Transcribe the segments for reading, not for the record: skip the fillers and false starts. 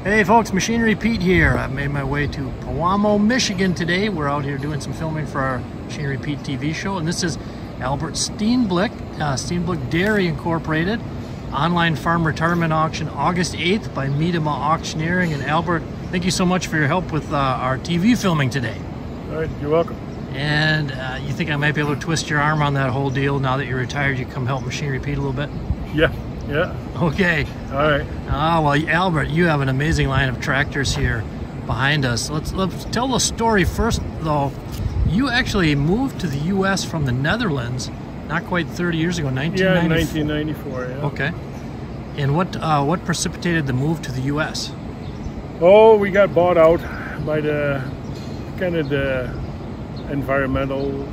Hey folks, Machinery Pete here. I've made my way to Pewamo, Michigan today. We're out here doing some filming for our Machinery Pete TV show, and this is Albert Steenblik, Steenblik Dairy Incorporated, online farm retirement auction August 8th by Pewamo Auctioneering. And Albert, thank you so much for your help with our TV filming today. All right, you're welcome. And you think I might be able to twist your arm on that whole deal now that you're retired? You come help Machinery Pete a little bit? Yeah. Okay. All right. Well, Albert, you have an amazing line of tractors here behind us. Let's tell the story first, though. You actually moved to the U.S. from the Netherlands not quite 30 years ago, 1994. Yeah, 1994, yeah. Okay. And what precipitated the move to the U.S.? Oh, we got bought out by the kind of the environmental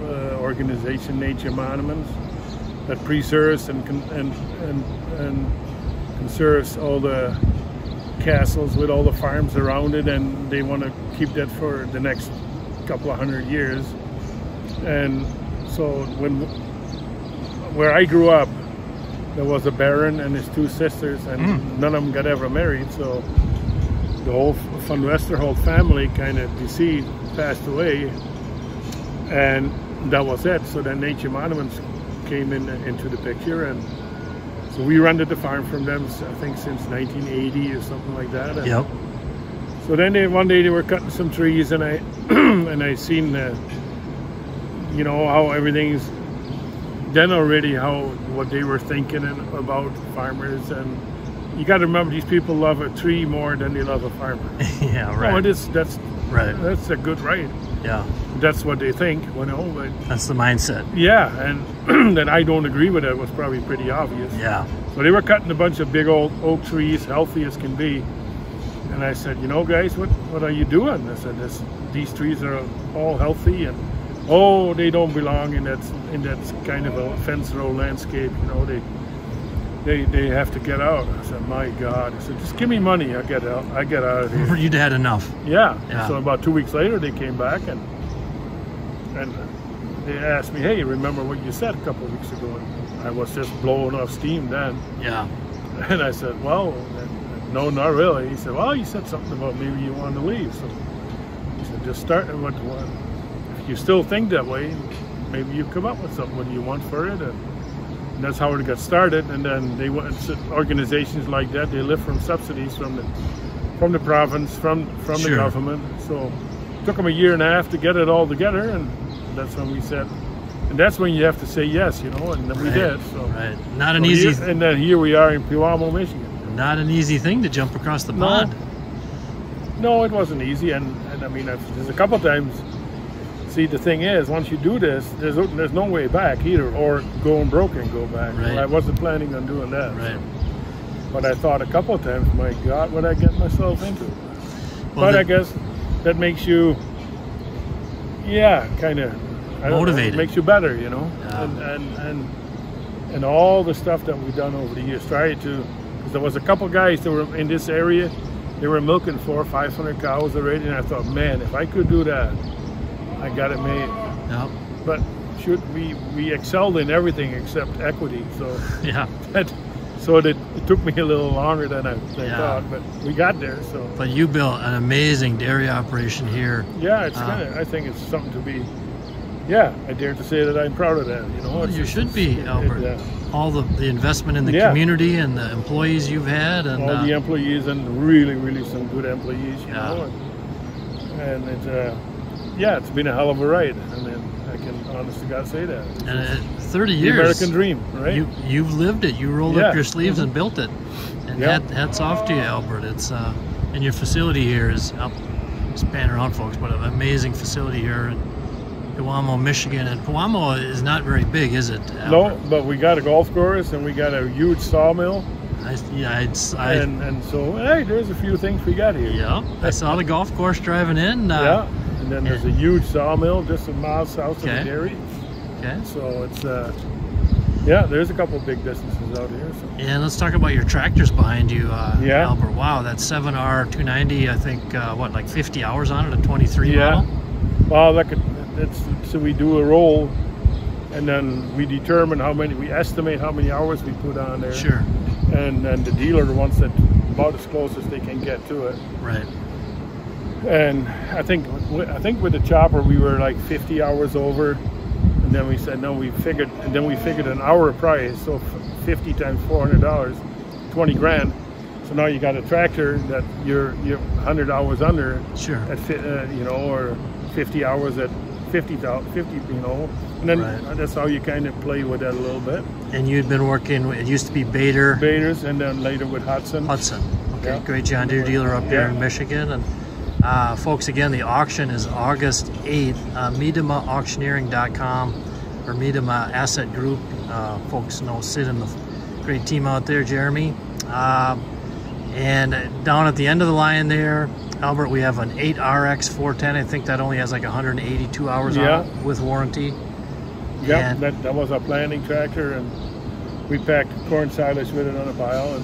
organization, Nature Monuments, that preserves and conserves all the castles with all the farms around it, and they want to keep that for the next couple of 100 years. And so where I grew up, there was a baron and his two sisters, and none of them got ever married, so the whole Van Westerholt family kind of deceased, passed away, and that was it. So then Nature Monuments came into the picture, and so we rented the farm from them, I think, since 1980 or something like that. And yep. So then one day they were cutting some trees, and I and I seen you know, how everything's then already, what they were thinking about farmers. And you got to remember, these people love a tree more than they love a farmer. Yeah, right. Oh, that's right. That's a good right. Yeah. That's what they think, you know. But that's the mindset. Yeah, and that I don't agree with it was probably pretty obvious. Yeah. So they were cutting a bunch of big old oak trees, healthy as can be. And I said, you know, guys, what are you doing? I said, these trees are all healthy, and they don't belong in that kind of a fence row landscape. You know, they have to get out. I said, my God. I said, just give me money. I get out of here. You'd had enough. Yeah. So about 2 weeks later, they came back and they asked me, hey, remember what you said a couple of weeks ago? And I was just blowing off steam then. Yeah. And I said, well, no, not really. He said, well, you said something about maybe you wanted to leave. So he said, just start. And if you still think that way, maybe you come up with something. What do you want for it? And that's how it got started. And then they went, organizations like that, they live from subsidies from the province, from the government. So it took them a year and a half to get it all together, and that's when we said, and that's when you have to say yes, you know, and then we did. So not an easy. And then here we are in Pewamo, Michigan. Not an easy thing to jump across the pond. No, it wasn't easy, and I mean, there's a couple times. See, the thing is, once you do this, there's no way back either, or going broke and go back. Right. Well, I wasn't planning on doing that. Right. But I thought a couple of times, my God, what I get myself into. Well, but I guess that makes you, kind of motivated. Makes you better, you know. Yeah. And all the stuff that we've done over the years, because there was a couple guys that were in this area, they were milking 400 or 500 cows already, and I thought, man, if I could do that, I got it made. Yep. But we excelled in everything except equity, so yeah. It took me a little longer than I thought, but we got there. So. But you built an amazing dairy operation here. Yeah, it's I think it's something to be. Yeah, I dare to say that I'm proud of that. You know, well, you should be, Albert. All the investment in the community and the employees you've had, and all the employees, and really some good employees. You know, and it's been a hell of a ride. I mean, I can honest to God say that. And 30 years. The American dream, right? You've lived it. You rolled up your sleeves and built it. And hats off to you, Albert. It's and your facility here is span around, folks, but an amazing facility here in Pewamo, Michigan. And Pewamo is not very big, is it, Albert? No, but we got a golf course and we got a huge sawmill. And so, hey, there's a few things we got here. Yeah, I saw the golf course driving in. And then there's a huge sawmill just a mile south of the dairy. Okay. So it's, there's a couple of big businesses out here. So. And let's talk about your tractors behind you, Albert. Wow, that 7R 290, I think, like 50 hours on it, a 23 model? Well, so we do a roll, and then we determine we estimate how many hours we put on there. Sure. And then the dealer wants it about as close as they can get to it. Right. And I think with the chopper we were like 50 hours over, and then we said no. We figured an hour price, so 50 times $400, 20 grand. So now you got a tractor that you're 100 hours under. Sure. At you know, or 50 hours at 50, you know, and then that's how you kind of play with that a little bit. And you'd been working, it used to be Bader's, and then later with Hudson. Okay, yeah. Great John Deere dealer up here in Michigan. And folks, again, the auction is August 8th, MiedemaAuctioneering.com or Miedema Asset Group. Folks know Sid and the great team out there, Jeremy. And down at the end of the line there, Albert, we have an 8RX 410. I think that only has like 182 hours on it with warranty. Yeah, that was a planting tractor, and we packed corn silage with it on a pile, and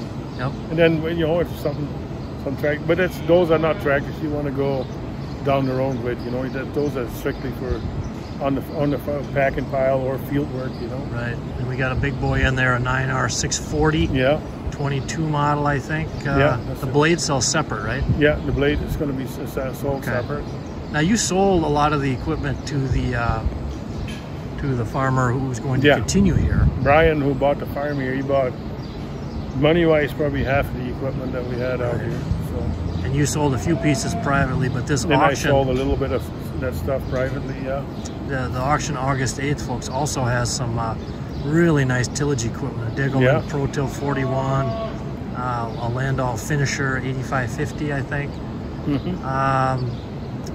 and then, you know, if some track, but those are not tractors you want to go down the road with. You know, those are strictly for on the packing pile or field work. You know. Right, and we got a big boy in there, a 9R 640. Yeah. 22 model, I think. The blade sells separate, right? Yeah, the blade is going to be sold separate. Now, you sold a lot of the equipment to the farmer who was going to continue here. Brian, who bought the farm here, he bought, money-wise, probably half of the equipment that we had out here. So. And you sold a few pieces privately, but this then auction... I sold a little bit of that stuff privately, yeah. The auction August 8th, folks, also has some really nice tillage equipment. A Degelman Pro Till 41, a Landau Finisher 8550, I think.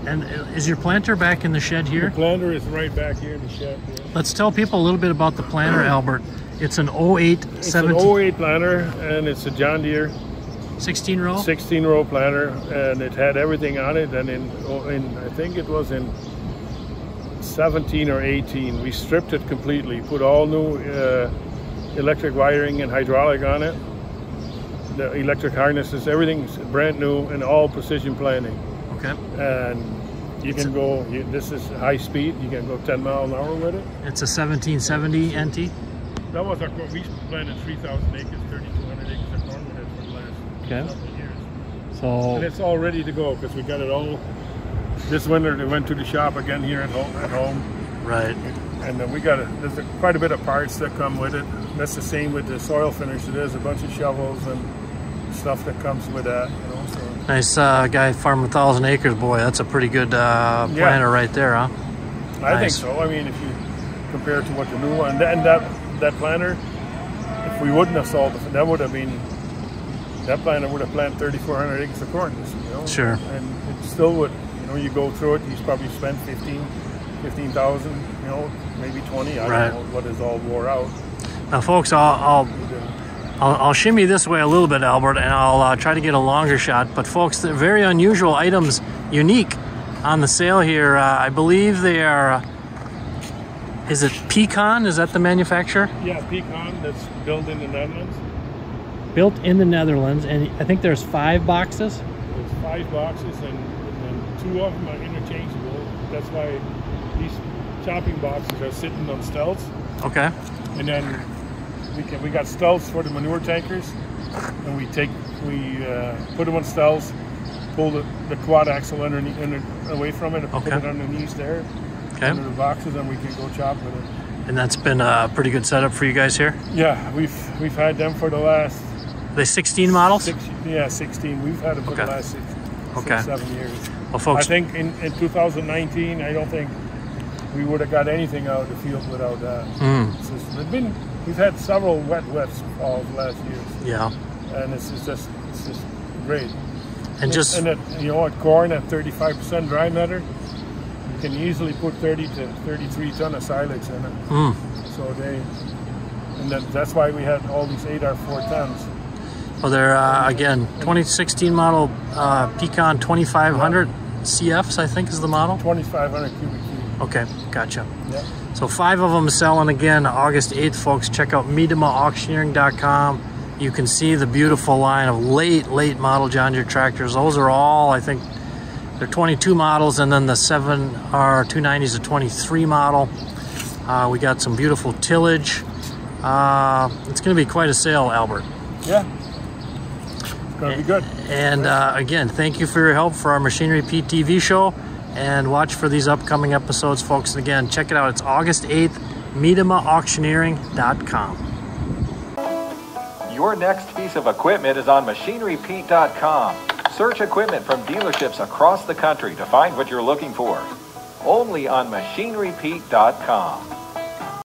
And is your planter back in the shed here? The planter is right back here in the shed. Yeah. Let's tell people a little bit about the planter, Albert. It's an 08 It's an 08 planter, and it's a John Deere 16-row? 16-row planter, and it had everything on it. And in I think it was in 17 or 18, we stripped it completely, put all new electric wiring and hydraulic on it, the electric harnesses, everything's brand new and all precision planting. Okay. And you can go, this is high speed, you can go 10 miles an hour with it. It's a 1770 NT? That was our, we planted 3,000 acres, 3,200 acres of corn with it for the last couple of years. So, and it's all ready to go because we got it all. This winter they went to the shop again here at home. Right. And then we got there's quite a bit of parts that come with it. That's the same with the soil finisher. There's a bunch of shovels and stuff that comes with that. You know, so. Nice guy farming 1,000 acres, boy. That's a pretty good planter right there, huh? I think so. I mean, if you compare it to what the new one, and that planter, if we wouldn't have sold it, that would have been, that planter would have planted 3,400 acres of corn. You know? Sure. And it still would. You know, you go through it, he's probably spent 15,000, you know, maybe 20. I don't know what is all wore out. Now, folks, I'll shimmy this way a little bit, Albert, and I'll try to get a longer shot. But, folks, they're very unusual items, unique on the sale here. I believe they are, is it Pecan? Is that the manufacturer? Yeah, Pecan, that's built in the Netherlands. Built in the Netherlands, and I think there's 5 boxes? There's 5 boxes, and 2 of them are interchangeable. That's why these chopping boxes are sitting on stilts. Okay. And then we got stilts for the manure tankers, and we put them on stilts, pull the quad axle away from it, and put it underneath there, under the boxes, and we can go chop with it. And that's been a pretty good setup for you guys here? Yeah, we've had them for the last... Are they 16 models? 16. We've had them for the last 6, 7 years. Well, folks, I think in 2019, I don't think we would have got anything out of the field without that. We've had several wet falls last year. Yeah. And it's just great. And you know, at corn at 35% dry matter, you can easily put 30 to 33 ton of silage in it. So that's why we had all these 8R410s. Well, they're, again, 2016 model Pecan 2500 CFs, I think is the model? 2,500 cubic feet. Okay, gotcha. Yeah. So 5 of them selling again August 8th, folks. Check out MiedemaAuctioneering.com. You can see the beautiful line of late model John Deere tractors. Those are all, I think, they're 22 models, and then the 7R290 is a 23 model. We got some beautiful tillage. It's going to be quite a sale, Albert. Yeah. going to be good. And again, thank you for your help for our Machinery Pete TV show. And watch for these upcoming episodes, folks. And again, check it out. It's August 8th, MedimaAuctioneering.com. Your next piece of equipment is on MachineryPete.com. Search equipment from dealerships across the country to find what you're looking for. Only on MachineryPete.com.